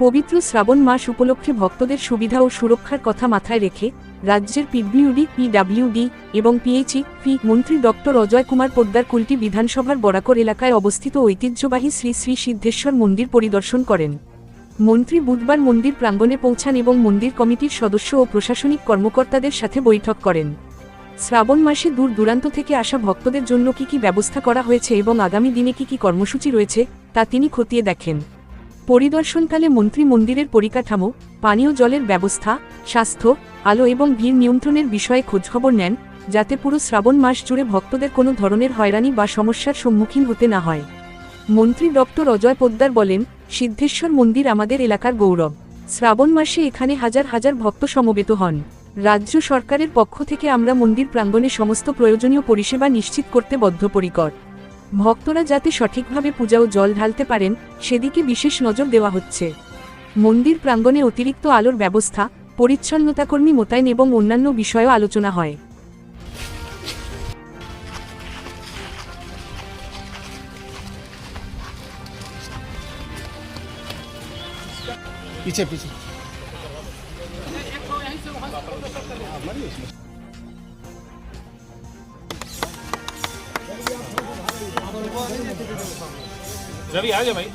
পবিত্র শ্রাবণ মাস উপলক্ষে ভক্তদের সুবিধা ও সুরক্ষার কথা মাথায় রেখে রাজ্যের পিডব্লিউডি, পিডব্লিউডি এবং পিএইচই মন্ত্রী ডক্টর অজয় কুমার পোদ্দার কুলটি বিধানসভার বরাকর এলাকায় অবস্থিত ঐতিহ্যবাহী শ্রী শ্রী সিদ্ধেশ্বর মন্দির পরিদর্শন করেন। মন্ত্রী বুধবার মন্দির প্রাঙ্গণে পৌঁছান এবং মন্দির কমিটির সদস্য ও প্রশাসনিক কর্মকর্তাদের সাথে বৈঠক করেন। শ্রাবণ মাসে দূর দূরান্ত থেকে আসা ভক্তদের জন্য কী কী ব্যবস্থা করা হয়েছে এবং আগামী দিনে কী কী কর্মসূচি রয়েছে তা তিনি খতিয়ে দেখেন। পরিদর্শনকালে মন্ত্রী মন্দিরের পরিকাঠামো, পানীয় জলের ব্যবস্থা, স্বাস্থ্য, আলো এবং ভিড় নিয়ন্ত্রণের বিষয়ে খোঁজখবর নেন, যাতে পুরো শ্রাবণ মাস জুড়ে ভক্তদের কোনো ধরনের হয়রানি বা সমস্যার সম্মুখীন হতে না হয়। মন্ত্রী ডক্টর অজয় পোদ্দার বলেন, সিদ্ধেশ্বর মন্দির আমাদের এলাকার গৌরব। শ্রাবণ মাসে এখানে হাজার হাজার ভক্ত সমবেত হন। রাজ্য সরকারের পক্ষ থেকে আমরা মন্দির প্রাঙ্গণে সমস্ত প্রয়োজনীয় পরিষেবা নিশ্চিত করতে বদ্ধপরিকর। ভক্তরা যাতে সঠিকভাবে পূজা ও জল ঢালতে পারেন সেদিকে বিশেষ নজর দেওয়া হচ্ছে। মন্দির প্রাঙ্গণে অতিরিক্ত আলোর ব্যবস্থা, পরিচ্ছন্নতাকর্মী মোতায়েন এবং অন্যান্য বিষয়েও আলোচনা হয়। पीछे पीछे रवि आ गया भाई।